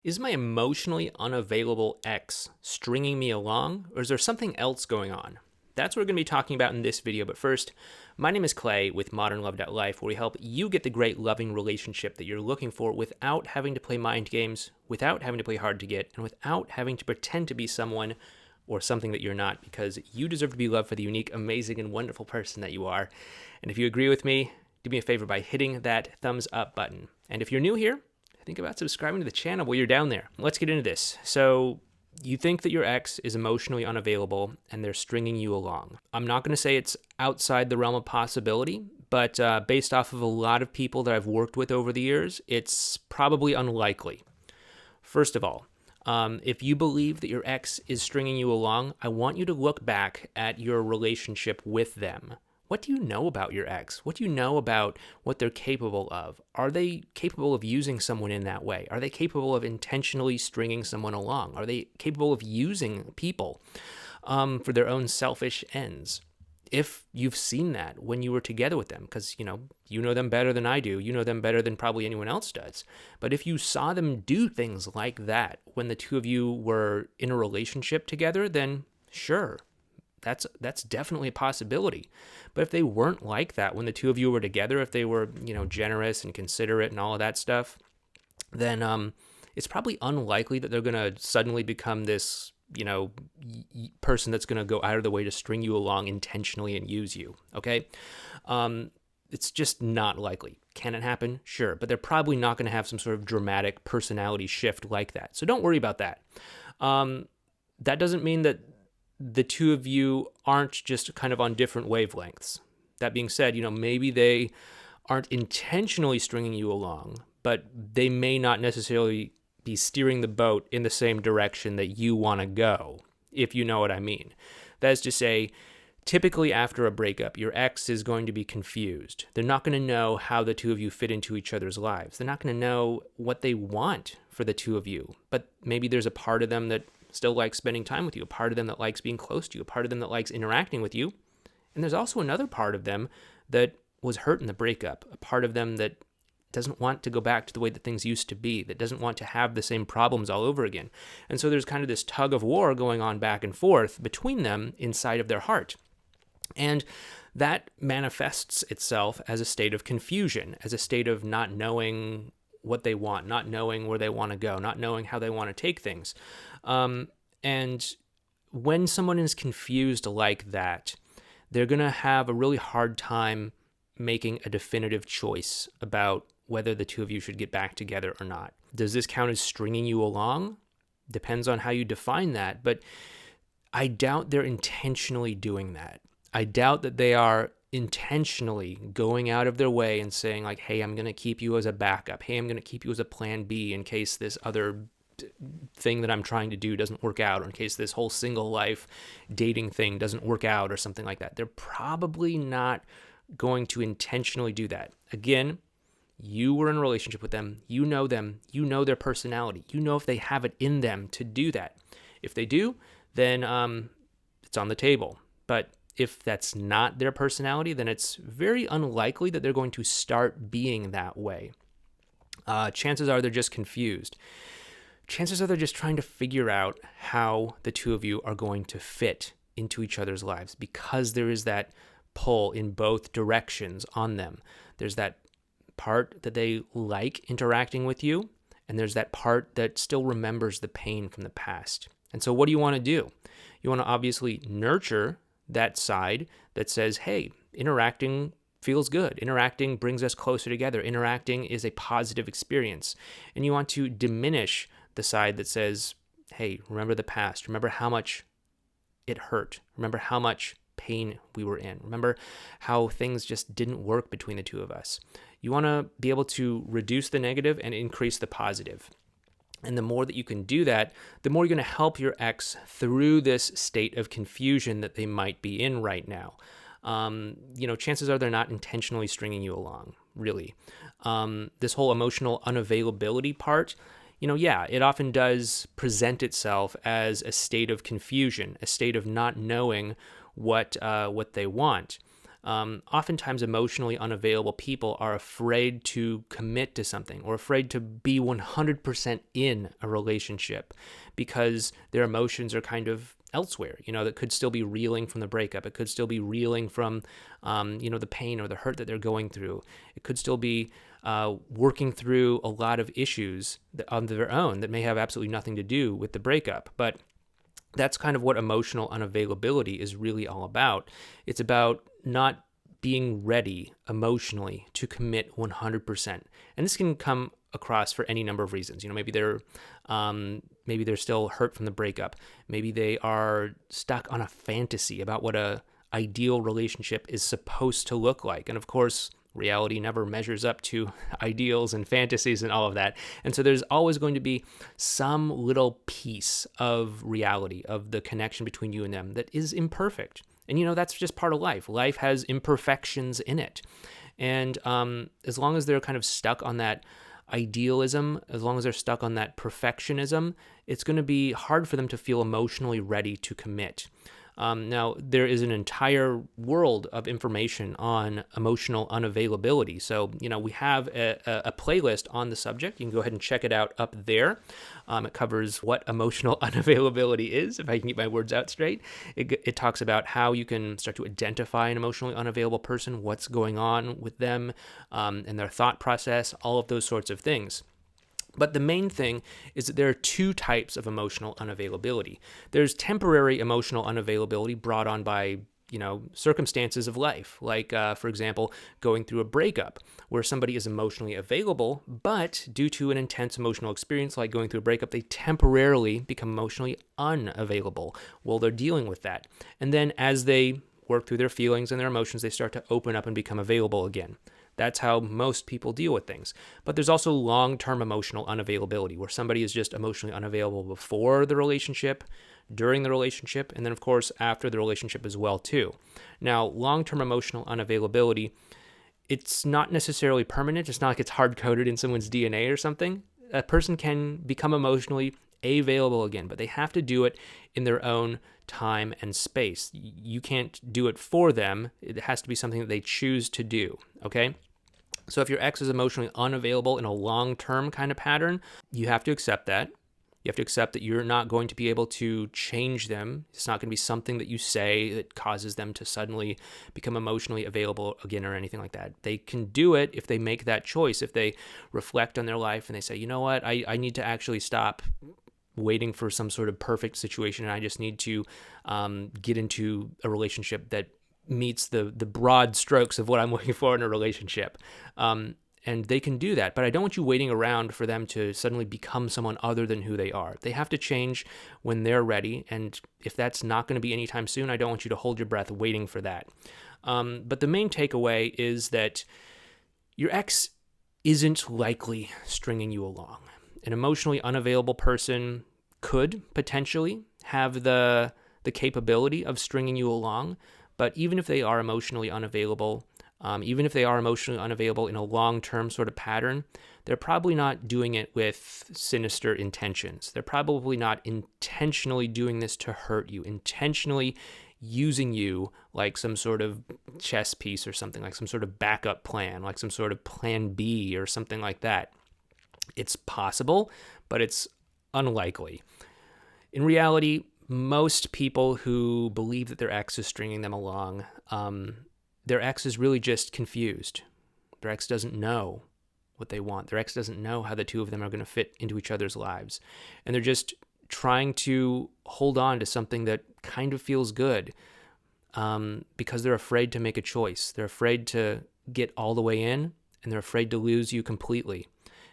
Is my emotionally unavailable ex stringing me along, or is there something else going on? That's what we're going to be talking about in this video. But first, my name is Clay with ModernLove.life, where we help you get the great loving relationship that you're looking for without having to play mind games, without having to play hard to get, and without having to pretend to be someone or something that you're not, because you deserve to be loved for the unique, amazing, and wonderful person that you are. And if you agree with me, do me a favor by hitting that thumbs up button. And if you're new here, think about subscribing to the channel while you're down there. Let's get into this. So you think that your ex is emotionally unavailable and they're stringing you along. I'm not going to say it's outside the realm of possibility, but based off of a lot of people that I've worked with over the years, it's probably unlikely. First of all, if you believe that your ex is stringing you along, I want you to look back at your relationship with them. What do you know about your ex? What do you know about what they're capable of? Are they capable of using someone in that way? Are they capable of intentionally stringing someone along? Are they capable of using people for their own selfish ends? If you've seen that when you were together with them, because you know them better than I do, you know them better than probably anyone else does. But if you saw them do things like that when the two of you were in a relationship together, then sure, that's definitely a possibility. But if they weren't like that when the two of you were together, if they were, generous and considerate and all of that stuff, then it's probably unlikely that they're going to suddenly become this, person that's going to go out of the way to string you along intentionally and use you. Okay. It's just not likely. Can it happen? Sure. But they're probably not going to have some sort of dramatic personality shift like that. So don't worry about that. That doesn't mean that the two of you aren't just kind of on different wavelengths. That being said, maybe they aren't intentionally stringing you along, but they may not necessarily be steering the boat in the same direction that you want to go, if you know what I mean. That is to say, typically after a breakup, your ex is going to be confused. They're not going to know how the two of you fit into each other's lives. They're not going to know what they want for the two of you, but maybe there's a part of them that still likes spending time with you, a part of them that likes being close to you, a part of them that likes interacting with you. And there's also another part of them that was hurt in the breakup, a part of them that doesn't want to go back to the way that things used to be, that doesn't want to have the same problems all over again. And so there's kind of this tug of war going on back and forth between them inside of their heart. And that manifests itself as a state of confusion, as a state of not knowing what they want, not knowing where they want to go, not knowing how they want to take things. And when someone is confused like that, they're going to have a really hard time making a definitive choice about whether the two of you should get back together or not. Does this count as stringing you along? Depends on how you define that, but I doubt they're intentionally doing that. I doubt that they are intentionally going out of their way and saying like, hey, I'm going to keep you as a backup. Hey, I'm going to keep you as a plan B in case this other thing that I'm trying to do doesn't work out, or in case this whole single life dating thing doesn't work out or something like that. They're probably not going to intentionally do that. Again, you were in a relationship with them. You know their personality. You know if they have it in them to do that. If they do, then it's on the table. But if that's not their personality, then it's very unlikely that they're going to start being that way. Chances are they're just confused. Chances are they're just trying to figure out how the two of you are going to fit into each other's lives, because there is that pull in both directions on them. There's that part that they like interacting with you, and there's that part that still remembers the pain from the past. And so what do you want to do? You want to obviously nurture that side that says, hey, interacting feels good. Interacting brings us closer together. Interacting is a positive experience. And you want to diminish the side that says, hey, remember the past. Remember how much it hurt. Remember how much pain we were in. Remember how things just didn't work between the two of us. You want to be able to reduce the negative and increase the positive. And the more that you can do that, the more you're going to help your ex through this state of confusion that they might be in right now. Chances are they're not intentionally stringing you along, really. This whole emotional unavailability part, it often does present itself as a state of confusion, a state of not knowing what they want. Oftentimes emotionally unavailable people are afraid to commit to something or afraid to be 100% in a relationship because their emotions are kind of elsewhere, that could still be reeling from the breakup. It could still be reeling from, the pain or the hurt that they're going through. It could still be working through a lot of issues on their own that may have absolutely nothing to do with the breakup. But that's kind of what emotional unavailability is really all about. It's about not being ready emotionally to commit 100%. And this can come across for any number of reasons. Maybe they're still hurt from the breakup. Maybe they are stuck on a fantasy about what a ideal relationship is supposed to look like. And of course, reality never measures up to ideals and fantasies and all of that. And so there's always going to be some little piece of reality, of the connection between you and them, that is imperfect. And that's just part of life. Life has imperfections in it. And as long as they're kind of stuck on that idealism, as long as they're stuck on that perfectionism, it's going to be hard for them to feel emotionally ready to commit. Now, there is an entire world of information on emotional unavailability. So, we have a playlist on the subject. You can go ahead and check it out up there. It covers what emotional unavailability is, if I can get my words out straight. It talks about how you can start to identify an emotionally unavailable person, what's going on with them, and their thought process, all of those sorts of things. But the main thing is that there are two types of emotional unavailability. There's temporary emotional unavailability brought on by, circumstances of life, like, for example, going through a breakup where somebody is emotionally available, but due to an intense emotional experience like going through a breakup, they temporarily become emotionally unavailable while they're dealing with that. And then as they work through their feelings and their emotions, they start to open up and become available again. That's how most people deal with things. But there's also long-term emotional unavailability, where somebody is just emotionally unavailable before the relationship, during the relationship, and then, of course, after the relationship as well, too. Now, long-term emotional unavailability, it's not necessarily permanent. It's not like it's hard-coded in someone's DNA or something. A person can become emotionally available again, but they have to do it in their own time and space. You can't do it for them. It has to be something that they choose to do, okay? So if your ex is emotionally unavailable in a long-term kind of pattern, you have to accept that. You have to accept that you're not going to be able to change them. It's not going to be something that you say that causes them to suddenly become emotionally available again or anything like that. They can do it if they make that choice, if they reflect on their life and they say, you know what, I need to actually stop waiting for some sort of perfect situation, and I just need to get into a relationship that meets the broad strokes of what I'm looking for in a relationship. And they can do that, but I don't want you waiting around for them to suddenly become someone other than who they are. They have to change when they're ready, and if that's not going to be anytime soon, I don't want you to hold your breath waiting for that. But the main takeaway is that your ex isn't likely stringing you along. An emotionally unavailable person could potentially have the capability of stringing you along, but even if they are emotionally unavailable, even if they are emotionally unavailable in a long-term sort of pattern, they're probably not doing it with sinister intentions. They're probably not intentionally doing this to hurt you, intentionally using you like some sort of chess piece or something, like some sort of backup plan, like some sort of plan B or something like that. It's possible, but it's unlikely. In reality, most people who believe that their ex is stringing them along, their ex is really just confused. Their ex doesn't know what they want. Their ex doesn't know how the two of them are going to fit into each other's lives. And they're just trying to hold on to something that kind of feels good because they're afraid to make a choice. They're afraid to get all the way in, and they're afraid to lose you completely.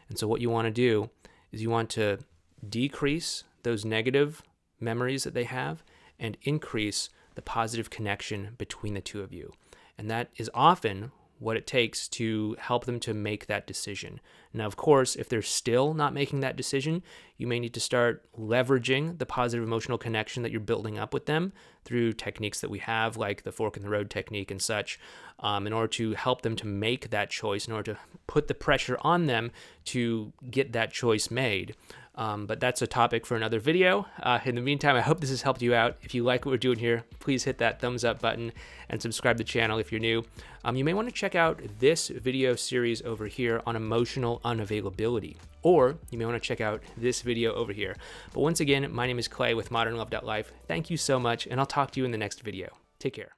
And so what you want to do is you want to decrease those negative memories that they have and increase the positive connection between the two of you. And that is often what it takes to help them to make that decision. Now, of course, if they're still not making that decision, you may need to start leveraging the positive emotional connection that you're building up with them through techniques that we have, like the fork in the road technique and such, in order to help them to make that choice, in order to put the pressure on them to get that choice made. But that's a topic for another video. In the meantime, I hope this has helped you out. If you like what we're doing here, please hit that thumbs up button and subscribe to the channel if you're new. You may want to check out this video series over here on emotional unavailability, or you may want to check out this video over here. But once again, my name is Clay with modernlove.life. Thank you so much, and I'll talk to you in the next video. Take care.